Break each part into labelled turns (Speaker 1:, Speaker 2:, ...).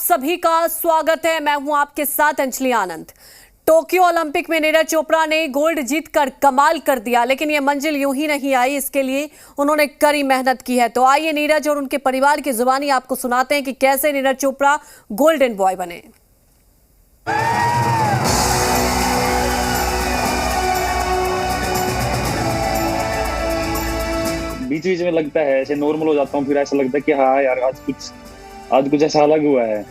Speaker 1: सभी का स्वागत है। मैं हूं आपके साथ अंजलि आनंद। टोक्यो ओलंपिक में नीरज चोपड़ा ने गोल्ड जीतकर कमाल कर दिया, लेकिन ये मंजिल यूं ही नहीं आई। इसके लिए उन्होंने कड़ी मेहनत की है। तो आइए नीरज और उनके परिवार की जुबानी आपको सुनाते हैं कि कैसे नीरज चोपड़ा गोल्डन बॉय बने।
Speaker 2: बीच बीच में लगता है ऐसे नॉर्मल हो जाता हूँ, फिर ऐसा लगता है कि हाँ यार आज कुछ ऐसा अलग हुआ है।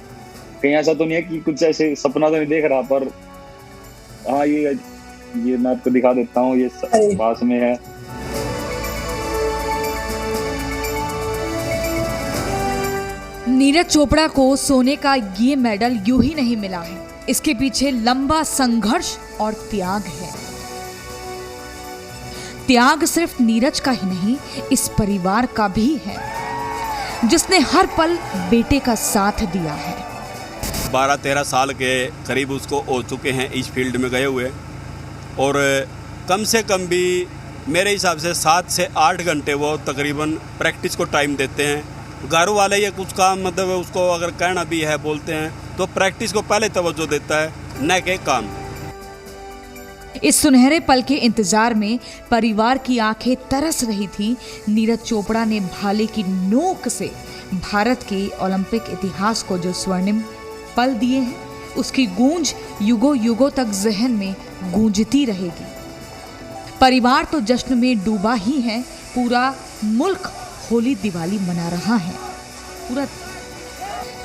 Speaker 2: कहीं ऐसा तो नहीं है कि कुछ ऐसे सपना तो नहीं देख रहा, पर हाँ ये मैं आपको दिखा देता हूँ, ये पास में है।
Speaker 3: नीरज चोपड़ा को सोने का ये मेडल यूं ही नहीं मिला है। इसके पीछे लंबा संघर्ष और त्याग है। त्याग सिर्फ नीरज का ही नहीं, इस परिवार का भी है, जिसने हर पल बेटे का साथ दिया है।
Speaker 4: 12-13 साल के करीब उसको हो चुके हैं इस फील्ड में गए हुए, और कम से कम भी मेरे हिसाब से 7 से 8 घंटे वो तकरीबन प्रैक्टिस को टाइम देते हैं। घर वाले ये कुछ काम मतलब उसको अगर कहना भी है बोलते हैं तो प्रैक्टिस को पहले तवज्जो देता है, न कि काम।
Speaker 3: इस सुनहरे पल के इंतजार में परिवार की आंखें तरस रही थी। नीरज चोपड़ा ने भाले की नोक से भारत के ओलंपिक इतिहास को जो स्वर्णिम पल दिए हैं, उसकी गूंज युगों युगों तक जहन में गूंजती रहेगी। परिवार तो जश्न में डूबा ही है, पूरा मुल्क होली दिवाली मना रहा है। पूरा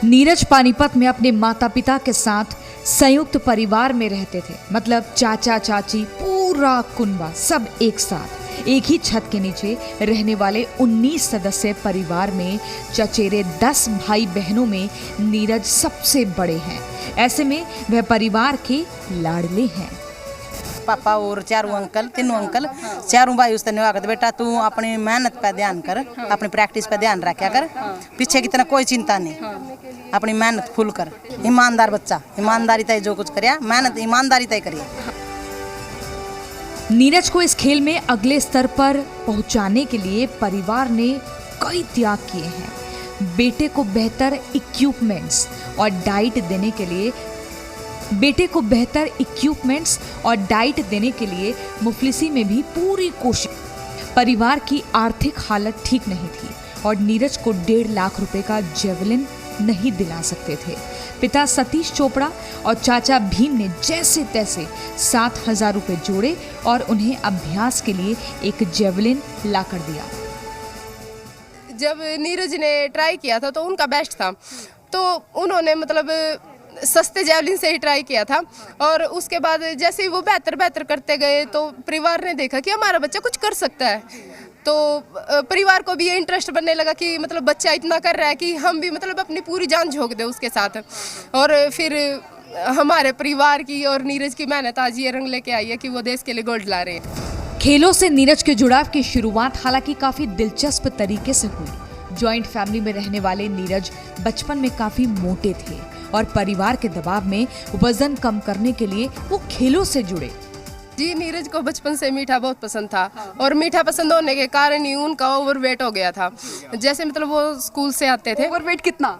Speaker 3: नीरज पानीपत में अपने माता पिता के साथ संयुक्त परिवार में रहते थे, मतलब चाचा चाची पूरा कुनबा सब एक साथ एक ही छत के नीचे रहने वाले 19 सदस्य परिवार में चचेरे 10 भाई बहनों में नीरज सबसे बड़े हैं। ऐसे में वह परिवार के लाडले हैं।
Speaker 5: पापा और तीनों अंकल चारों भाई उसने कहते बेटा तू अपनी मेहनत पे ध्यान कर, अपनी प्रैक्टिस पे ध्यान रखा कर, पीछे की तरह कोई चिंता नहीं, अपनी मेहनत फुल कर। ईमानदार बच्चा, ईमानदारी तय जो कुछ करिया, मेहनत ईमानदारी तय करिए।
Speaker 3: नीरज को इस खेल में अगले स्तर पर पहुंचाने के लिए परिवार ने कई त्याग किए हैं। बेटे को बेहतर इक्विपमेंट्स और डाइट देने के लिए मुफलिसी में भी पूरी कोशिश। परिवार की आर्थिक हालत ठीक नहीं थी और नीरज को 1.5 लाख रुपए का जेवलिन नहीं दिला सकते थे। पिता सतीश चोपड़ा और चाचा भीम ने जैसे तैसे 7,000 रुपए जोड़े और उन्हें अभ्यास के लिए एक जेवलिन ला कर दिया।
Speaker 6: जब नीरज ने ट्राई किया था तो उनका बेस्ट था, तो उन्होंने मतलब सस्ते जेवलिन से ही ट्राई किया था। और उसके बाद जैसे ही वो बेहतर करते गए तो परिवार ने देखा कि हमारा बच्चा कुछ कर सकता है, तो परिवार को भी ये इंटरेस्ट बनने लगा कि मतलब बच्चा इतना कर रहा है कि हम भी मतलब अपनी पूरी जान झोंक दें उसके साथ। और फिर हमारे परिवार की और नीरज की मेहनत आज ये रंग लेके आई है कि वो देश के लिए गोल्ड ला रहे हैं।
Speaker 3: खेलों से नीरज के जुड़ाव की शुरुआत हालांकि काफी दिलचस्प तरीके से हुई। जॉइंट फैमिली में रहने वाले नीरज बचपन में काफी मोटे थे और परिवार के दबाव में वजन कम करने के लिए वो खेलों से जुड़े।
Speaker 6: जी, नीरज को बचपन से मीठा बहुत पसंद था और मीठा पसंद होने के कारण ही उनका ओवरवेट हो गया था। जैसे मतलब वो स्कूल से आते थे।
Speaker 1: ओवरवेट कितना?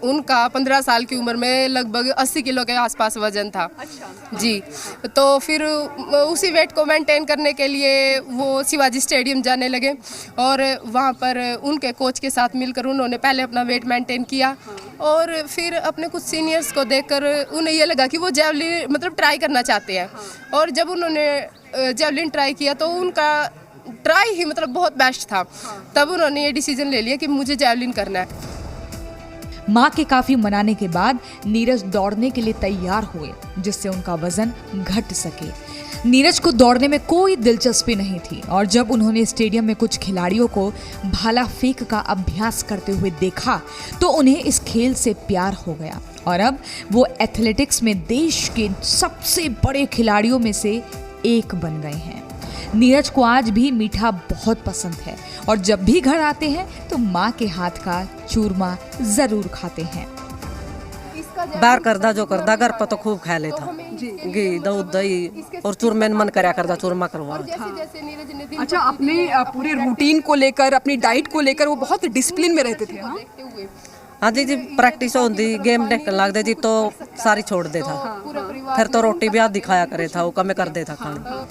Speaker 6: उनका 15 साल की उम्र में लगभग 80 किलो के आसपास वजन था। अच्छा। जी, तो फिर उसी वेट को मेंटेन करने के लिए वो शिवाजी स्टेडियम जाने लगे और वहाँ पर उनके कोच के साथ मिलकर उन्होंने पहले अपना वेट मेंटेन किया। और फिर अपने कुछ सीनियर्स को देखकर उन्हें ये लगा कि वो जेवलिन मतलब ट्राई करना चाहते हैं। और जब उन्होंने जेवलिन ट्राई किया तो उनका ट्राई ही मतलब बहुत बेस्ट था। तब उन्होंने ये डिसीजन ले लिया कि मुझे जेवलिन करना है।
Speaker 3: मां के काफी मनाने के बाद नीरज दौड़ने के लिए तैयार हुए, जिससे उनका वजन घट सके। नीरज को दौड़ने में कोई दिलचस्पी नहीं थी और जब उन्होंने स्टेडियम में कुछ खिलाड़ियों को भाला फेंक का अभ्यास करते हुए देखा तो उन्हें इस खेल से प्यार हो गया और अब वो एथलेटिक्स में देश के सबसे बड़े खिलाड़ियों में से एक बन गए हैं। नीरज को आज भी मीठा बहुत पसंद है और जब भी घर आते हैं तो माँ के हाथ का चूरमा जरूर खाते हैं।
Speaker 5: बाहर करदा जो करदा घर पर तो खूब खा लेता, घी दूध दही और चूरमे मन करया करदा चूरमा करवा।
Speaker 1: अच्छा, अपने पूरे रूटीन को लेकर, अपनी डाइट को लेकर वो बहुत डिसिप्लिन में रहते थे।
Speaker 7: हाँ जी प्रैक्टिस होती गेम देखने लगते जी तो सारी छोड़ दे था। फिर तो रोटी भी आधी खाया करे था, वो कम कर दे था खाना।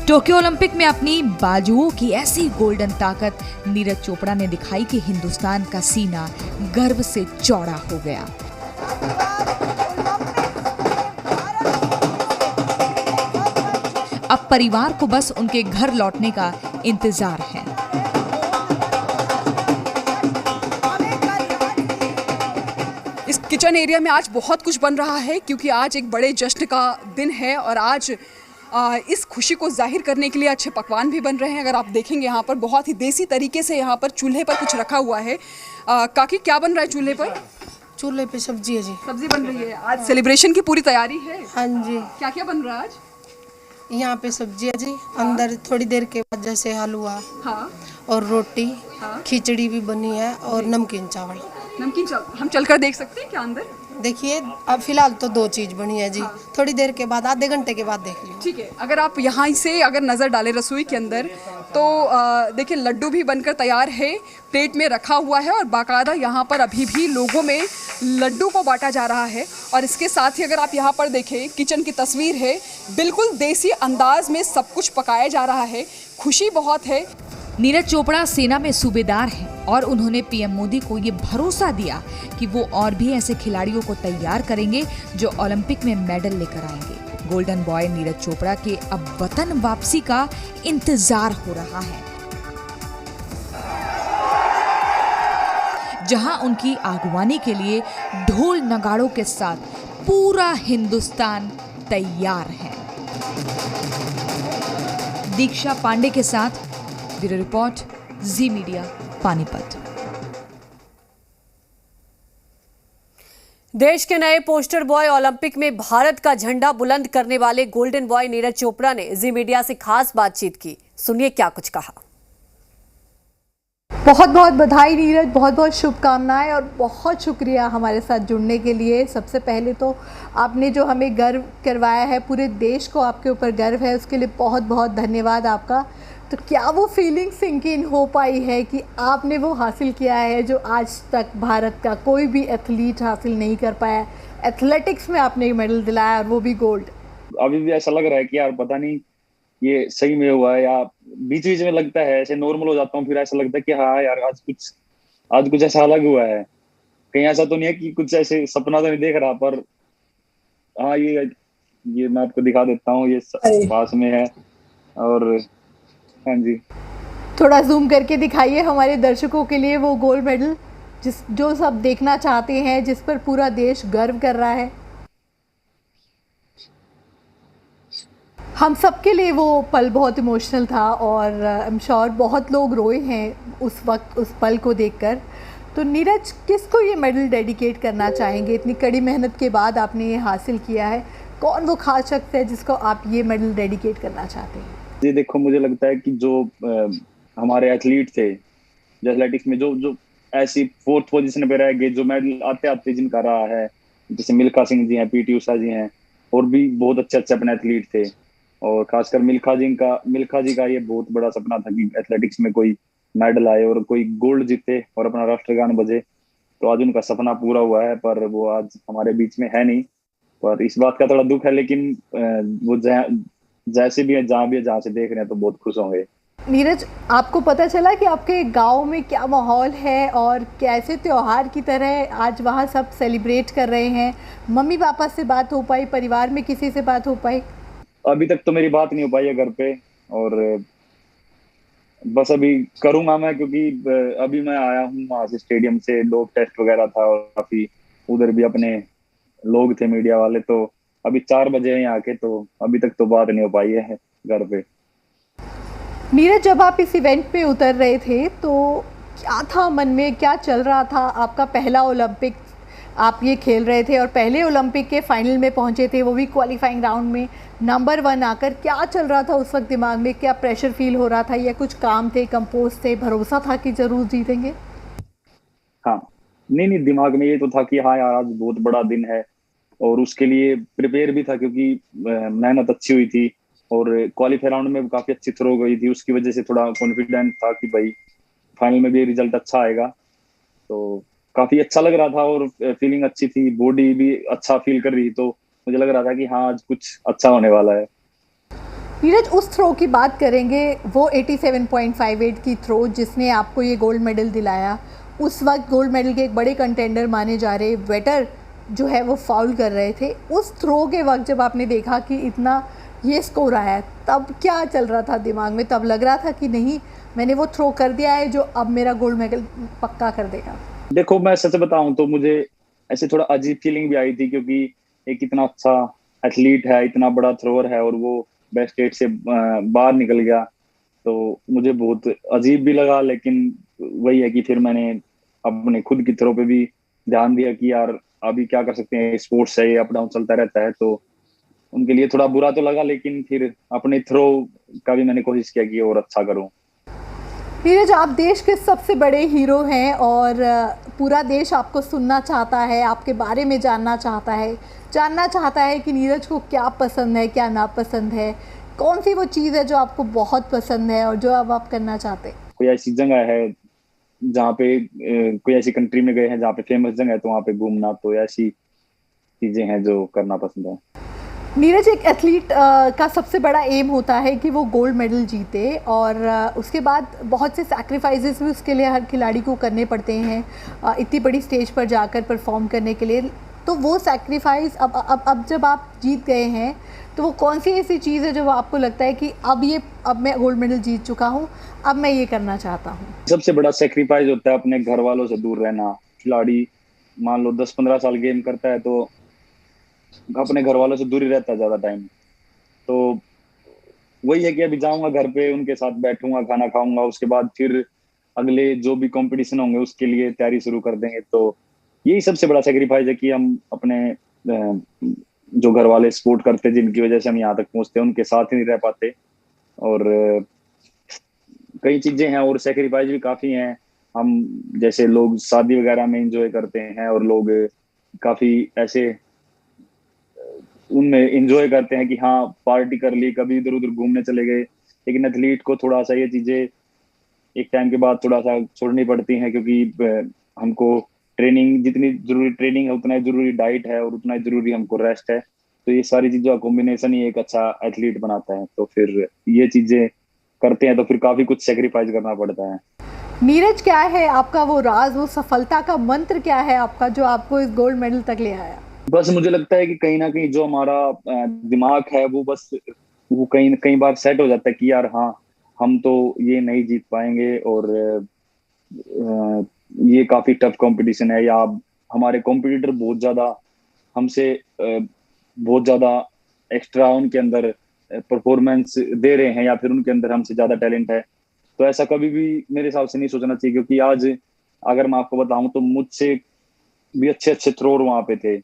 Speaker 3: टोक्यो ओलंपिक में अपनी बाजुओं की ऐसी गोल्डन ताकत नीरज चोपड़ा ने दिखाई कि हिंदुस्तान का सीना गर्व से चौड़ा हो गया। अब परिवार को बस उनके घर लौटने का इंतजार है।
Speaker 8: इस किचन एरिया में आज बहुत कुछ बन रहा है क्योंकि आज एक बड़े जश्न का दिन है और आज इस खुशी को जाहिर करने के लिए अच्छे पकवान भी बन रहे हैं। अगर आप देखेंगे यहाँ पर बहुत ही देसी तरीके से यहाँ पर चूल्हे पर कुछ रखा हुआ है। काकी क्या बन रहा है चूल्हे पर?
Speaker 6: चूल्हे पे सब्जी है जी।
Speaker 8: सब्जी बन रही है। आज सेलिब्रेशन की पूरी तैयारी है।
Speaker 6: हाँ जी।
Speaker 8: क्या क्या बन रहा है आज?
Speaker 6: यहाँ पे सब्जी है जी। अंदर थोड़ी देर के बाद जैसे हलवा और रोटी, खिचड़ी भी बनी है और नमकीन चावल।
Speaker 8: नमकीन चावल हम चलकर देख सकते हैं क्या अंदर?
Speaker 6: देखिए अब फिलहाल तो 2 चीज बनी है जी। थोड़ी देर के बाद, आधे घंटे के बाद देख लियो।
Speaker 8: ठीक है। अगर आप यहाँ से अगर नज़र डालें रसोई के अंदर तो देखिए लड्डू भी बनकर तैयार है, प्लेट में रखा हुआ है और बाकायदा यहाँ पर अभी भी लोगों में लड्डू को बांटा जा रहा है। और इसके साथ ही अगर आप यहाँ पर देखें किचन की तस्वीर है, बिल्कुल देसी अंदाज में सब कुछ पकाया जा रहा है। खुशी बहुत है।
Speaker 3: नीरज चोपड़ा सेना में सूबेदार हैं और उन्होंने पीएम मोदी को ये भरोसा दिया कि वो और भी ऐसे खिलाड़ियों को तैयार करेंगे जो ओलंपिक में मेडल लेकर आएंगे। गोल्डन बॉय नीरज चोपड़ा के अब वतन वापसी का इंतजार हो रहा है, जहां उनकी आगवानी के लिए ढोल नगाड़ों के साथ पूरा हिंदुस्तान तैयार है। दीक्षा पांडे के साथ ब्यूरो रिपोर्ट, जी मीडिया, पानीपत।
Speaker 1: देश के नए पोस्टर बॉय, ओलंपिक में भारत का झंडा बुलंद करने वाले गोल्डन बॉय नीरज चोपड़ा ने जी मीडिया से खास बातचीत की। सुनिए क्या कुछ कहा।
Speaker 9: बहुत बहुत बधाई नीरज, बहुत बहुत शुभकामनाएं और बहुत शुक्रिया हमारे साथ जुड़ने के लिए। सबसे पहले तो आपने जो हमें गर्व करवाया है, पूरे देश को आपके ऊपर गर्व है, उसके लिए बहुत बहुत धन्यवाद आपका। तो क्या वो फीलिंग सिंक इन हो पाई है कि आपने वो हासिल किया है जो आज तक भारत का कोई भी एथलीट हासिल नहीं कर पाया? एथलेटिक्स में आपने मेडल दिलाया और वो भी गोल्ड।
Speaker 2: अभी भी ऐसा लग रहा है कि यार पता नहीं ये सही में हुआ है या बीच बीच में लगता है, ऐसे नॉर्मल हो जाता हूँ फिर ऐसा लगता है कि हाँ यार आज कुछ ऐसा अलग हुआ है। कहीं ऐसा तो नहीं है कि कुछ ऐसे सपना तो नहीं देख रहा, पर हाँ ये मैं आपको दिखा देता हूँ, ये पास में है। और हाँ जी,
Speaker 9: थोड़ा जूम करके दिखाइए हमारे दर्शकों के लिए वो गोल्ड मेडल जो सब देखना चाहते हैं, जिस पर पूरा देश गर्व कर रहा है। हम सबके लिए वो पल बहुत इमोशनल था और आई एम श्योर बहुत लोग रोए हैं उस वक्त, उस पल को देखकर। तो नीरज, किसको ये मेडल डेडिकेट करना चाहेंगे? इतनी कड़ी मेहनत के बाद आपने ये हासिल किया है, कौन वो खास शख्स है जिसको आप ये मेडल डेडिकेट करना चाहते हैं?
Speaker 2: ये देखो, मुझे लगता है कि जो हमारे एथलीट थे, जो एथलेटिक्स में जो ऐसी 4th पोजीशन पे रह गए, जो मेडल आते आते जिनका रहा है, जैसे मिल्खा सिंह जी हैं, पीटी उषा जी हैं, और भी बहुत अच्छे अपने एथलीट थे। और खासकर मिल्खा जी का ये बहुत बड़ा सपना था कि एथलेटिक्स में कोई मेडल आए और कोई गोल्ड जीते और अपना राष्ट्रगान बजे। तो आज उनका सपना पूरा हुआ है, पर वो आज हमारे बीच में है नहीं। पर इस बात का थोड़ा दुख है, लेकिन वो जैसे भी है, जहाँ से देख रहे हैं तो बहुत खुश होंगे।
Speaker 9: नीरज, आपको पता चला कि आपके गांव में क्या माहौल है और कैसे त्योहार की तरह आज वहाँ सब सेलिब्रेट कर रहे हैं? मम्मी पापा से बात हो पाई? परिवार में किसी से बात हो पाई?
Speaker 2: अभी तक तो मेरी बात नहीं हो पाई है घर पे, और बस अभी करूंगा मैं, क्योंकि अभी मैं आया हूँ वहाँ से स्टेडियम से, लोग टेस्ट वगैरह था और काफी उधर भी अपने लोग थे मीडिया वाले। तो अभी 4 बजे हैं आके, तो अभी तक तो बात नहीं हो पाई है घर पे।
Speaker 9: नीरज, जब आप इस इवेंट पे उतर रहे थे तो क्या था मन में, क्या चल रहा था? आपका पहला ओलंपिक आप ये खेल रहे थे और पहले ओलंपिक के फाइनल में पहुंचे थे, वो भी क्वालिफाइंग राउंड में नंबर 1 आकर। क्या चल रहा था उस वक्त दिमाग में? क्या प्रेशर फील हो रहा था या कुछ काम थे, कंपोज थे, भरोसा था कि जरूर जीतेंगे?
Speaker 2: हाँ, नहीं, दिमाग में ये तो था कि हाँ यार आज बहुत बड़ा दिन है, और उसके लिए प्रिपेयर भी था, क्योंकि मेहनत अच्छी हुई थी और क्वालिफाई राउंड में काफी अच्छी थ्रो गई थी। उसकी वजह से थोड़ा कॉन्फिडेंट था कि भाई फाइनल में भी रिजल्ट अच्छा आएगा। तो काफी अच्छा लग रहा था और फीलिंग अच्छी थी, बॉडी भी अच्छा फील कर रही थी, तो मुझे लग रहा था कि हाँ आज कुछ अच्छा होने वाला है।
Speaker 9: नीरज, उस थ्रो की बात करेंगे, वो 87.58 की थ्रो जिसने आपको ये गोल्ड मेडल दिलाया। उस वक्त गोल्ड मेडल के एक बड़े कंटेंडर माने जा रहे वेटर जो है वो फाउल कर रहे थे। उस थ्रो के वक्त जब आपने देखा कि इतना ये स्कोर आया, तब क्या चल रहा था दिमाग में? तब लग रहा था कि नहीं, मैंने वो थ्रो कर दिया है जो अब मेरा गोल्ड मेडल पक्का कर देगा?
Speaker 2: देखो, मैं सच बताऊं तो मुझे ऐसे थोड़ा अजीब फीलिंग भी आई थी, क्योंकि एक इतना अच्छा एथलीट है, इतना बड़ा थ्रोअर है और वो बेस्ट 8 से बाहर निकल गया, तो मुझे बहुत अजीब भी लगा। लेकिन वही है कि फिर मैंने अपने खुद की थ्रो पे भी ध्यान दिया कि यार अभी क्या कर सकते हैं, स्पोर्ट्स है, ये अप डाउन चलता रहता है। तो उनके लिए थोड़ा बुरा तो लगा, लेकिन फिर अपने थ्रो का भी मैंने कोशिश किया कि और अच्छा करूं।
Speaker 9: नीरज, आप देश के सबसे बड़े हीरो हैं और पूरा देश आपको सुनना चाहता है, आपके बारे में जानना चाहता है कि नीरज को क्या पसंद है, क्या नापसंद है, कौन सी वो चीज़ है जो आपको बहुत पसंद है और जो अब आप करना चाहते हैं?
Speaker 2: कोई ऐसी जगह है जहाँ पे कोई ऐसी कंट्री में गए हैं जहाँ पे फेमस जगह है, तो वहाँ पे घूमना, तो ऐसी चीजें हैं जो करना पसंद है।
Speaker 9: नीरज, एक एथलीट का सबसे बड़ा एम होता है कि वो गोल्ड मेडल जीते और उसके बाद बहुत से सैक्रिफाइसेस भी उसके लिए हर खिलाड़ी को करने पड़ते हैं इतनी बड़ी स्टेज पर जाकर परफॉर्म करने के लिए। तो वो सैक्रिफाइस अब जब आप जीत गए हैं, तो वो कौन सी ऐसी चीज़ है जो आपको लगता है कि अब मैं गोल्ड मेडल जीत चुका हूँ, अब मैं ये करना चाहता हूँ?
Speaker 2: सबसे बड़ा सेक्रीफाइस होता है अपने घर वालों से दूर रहना। खिलाड़ी मान लो 10-15 साल गेम करता है, तो अपने घर वालों से दूर ही रहता है ज्यादा टाइम। तो वही है कि अभी जाऊंगा घर पे, उनके साथ बैठूंगा, खाना खाऊंगा, उसके बाद फिर अगले जो भी कंपटीशन होंगे उसके लिए तैयारी शुरू कर देंगे। तो यही सबसे बड़ा सेक्रीफाइस है कि हम अपने जो घर वाले सपोर्ट करते, जिनकी वजह से हम यहाँ तक पहुंचते हैं, उनके साथ ही नहीं रह पाते। और कई चीजें हैं और सेक्रीफाइस भी काफी हैं। हम जैसे लोग शादी वगैरह में एंजॉय करते हैं और लोग काफी ऐसे उनमें एंजॉय करते हैं कि हाँ पार्टी कर ली, कभी इधर उधर घूमने चले गए। लेकिन एथलीट को थोड़ा सा ये चीजें एक टाइम के बाद थोड़ा सा छोड़नी पड़ती हैं, क्योंकि हमको ट्रेनिंग, जितनी जरूरी ट्रेनिंग है उतना ही जरूरी डाइट है और उतना ही जरूरी हमको रेस्ट है। तो ये सारी चीजों का कॉम्बिनेशन ही एक अच्छा एथलीट बनाता है। तो फिर ये चीजें करते हैं तो फिर काफी कुछ सेक्रीफाइस करना पड़ता है।
Speaker 9: नीरज, क्या है आपका वो राज, वो सफलता का मंत्र क्या है आपका जो आपको इस गोल्ड मेडल तक ले आया?
Speaker 2: बस मुझे लगता है कि कहीं ना कहीं जो हमारा दिमाग है वो बस वो कई बार सेट हो जाता है कि यार हाँ हम तो ये नहीं जीत पाएंगे और ये काफी टफ कंपटीशन है, या हमारे कॉम्पिटिटर बहुत ज्यादा हमसे बहुत ज्यादा एक्स्ट्रा उनके अंदर परफॉर्मेंस दे रहे हैं, या फिर उनके अंदर हमसे ज्यादा टैलेंट है। तो ऐसा कभी भी मेरे हिसाब से नहीं सोचना चाहिए, क्योंकि आज अगर मैं आपको बताऊं तो मुझसे भी अच्छे अच्छे थ्रोअर वहां पे थे,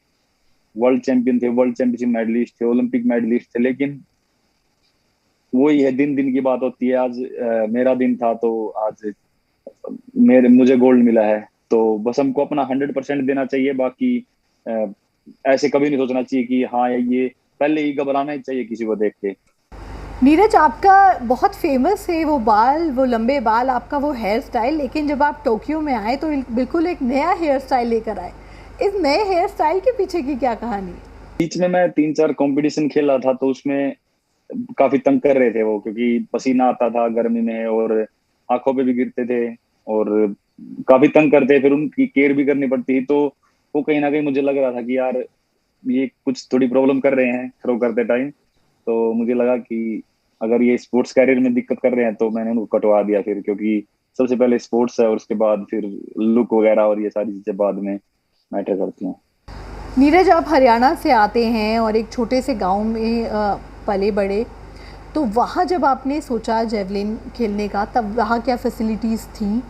Speaker 2: वर्ल्ड चैंपियन थे, वर्ल्ड चैंपियनशिप मेडलिस्ट थे, ओलंपिक मेडलिस्ट थे। लेकिन वही है, दिन दिन की बात होती है। आज मेरा दिन था, तो आज मुझे गोल्ड मिला है। तो बस हमको अपना 100% देना चाहिए। बाकी ऐसे कभी नहीं सोचना चाहिए कि हाँ ये, पहले ही घबराना ही चाहिए किसी को देख के।
Speaker 9: नीरज, आपका बहुत फेमस है वो बाल, वो लंबे बाल, आपका वो हेयर स्टाइल, लेकिन जब आप टोक्यो में आए तो बिल्कुल एक नया हेयर स्टाइल लेकर आए। इस नए हेयर स्टाइल के पीछे की क्या कहानी?
Speaker 2: बीच में मैं 3-4 कंपटीशन खेल रहा था, तो उसमें काफी तंग कर रहे थे वो, क्योंकि पसीना आता था गर्मी में और आंखों पे भी गिरते थे और काफी तंग करते, फिर उनकी केयर भी करनी पड़ती थी। तो वो कहीं ना कहीं मुझे लग रहा था कि यार ये कुछ थोड़ी प्रॉब्लम कर रहे हैं थ्रो करते टाइम। तो मुझे लगा कि अगर ये स्पोर्ट्स कैरियर में दिक्कत कर रहे हैं तो मैंने उनको कटवा दिया फिर, क्योंकि सबसे पहले स्पोर्ट्स है और उसके बाद फिर लुक वगैरह और ये सारी चीजें बाद में मैटर करती हैं।
Speaker 9: नीरज, आप हरियाणा से आते हैं और एक छोटे से गांव में पले बड़े, तो वहाँ जब आपने सोचा जेवलिन खेलने का, तब वहाँ क्या फैसिलिटीज़ थी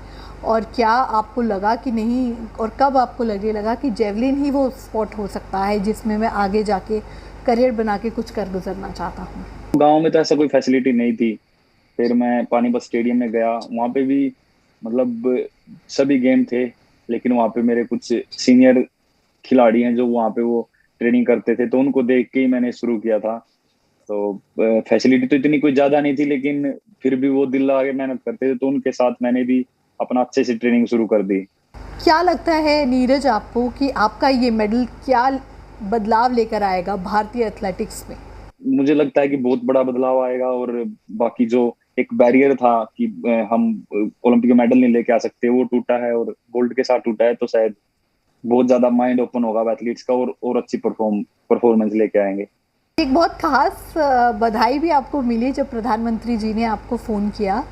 Speaker 9: और क्या आपको लगा कि नहीं, और कब आपको लगने लगा कि जेवलिन ही वो स्पोर्ट हो सकता है जिसमें मैं आगे जाके करियर बना के कुछ कर गुजरना चाहता हूँ?
Speaker 2: गांव में तो ऐसा कोई फैसिलिटी नहीं थी। फिर मैं पानीपत स्टेडियम में गया, वहाँ पे भी मतलब सभी गेम थे, लेकिन वहाँ पे मेरे कुछ सीनियर खिलाड़ी हैं जो वहाँ पे वो ट्रेनिंग करते थे, तो उनको देख के ही मैंने शुरू किया था। तो फैसिलिटी तो इतनी कोई ज्यादा नहीं थी, लेकिन फिर भी वो दिल लगा के मेहनत करते थे, तो उनके साथ मैंने भी अपना अच्छे से ट्रेनिंग शुरू कर दी।
Speaker 9: क्या लगता है नीरज आपको कि आपका ये मेडल क्या बदलाव लेकर आएगा भारतीय एथलेटिक्स में?
Speaker 2: मुझे लगता है कि बहुत बड़ा बदलाव आएगा, और बाकी जो एक बैरियर था कि हम ओलंपिक मेडल नहीं लेके आ सकते, वो टूटा है, और गोल्ड के साथ टूटा है, तो शायद बहुत ज्यादा माइंड ओपन होगा एथलीट्स का, और अच्छी परफॉर्मेंस लेके आएंगे।
Speaker 9: एक बहुत खास बधाई भी आपको मिली जब प्रधानमंत्री जी ने आपको फ़ोन किया,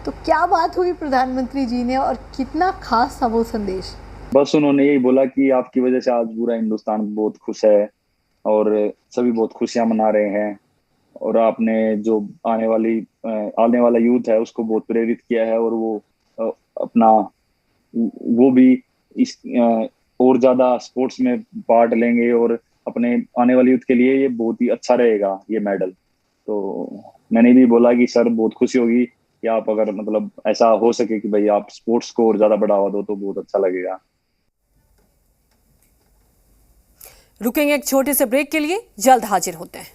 Speaker 9: तो क्या बात हुई प्रधानमंत्री जी ने और कितना खास था वो संदेश?
Speaker 2: बस उन्होंने यही बोला कि आपकी वजह से आज पूरा हिंदुस्तान बहुत खुश है और सभी बहुत खुशियां मना रहे हैं, और आपने जो आने वाला यूथ है उसको बहुत प्रेरित किया है, और वो भी इस और ज्यादा स्पोर्ट्स में पार्ट लेंगे, और अपने आने वाले यूथ के लिए ये बहुत ही अच्छा रहेगा ये मेडल। तो मैंने भी बोला कि सर बहुत खुशी होगी कि आप अगर मतलब ऐसा हो सके कि भाई आप स्पोर्ट्स को और ज्यादा बढ़ावा दो तो बहुत अच्छा लगेगा।
Speaker 1: रुकेंगे एक छोटे से ब्रेक के लिए, जल्द हाजिर होते हैं।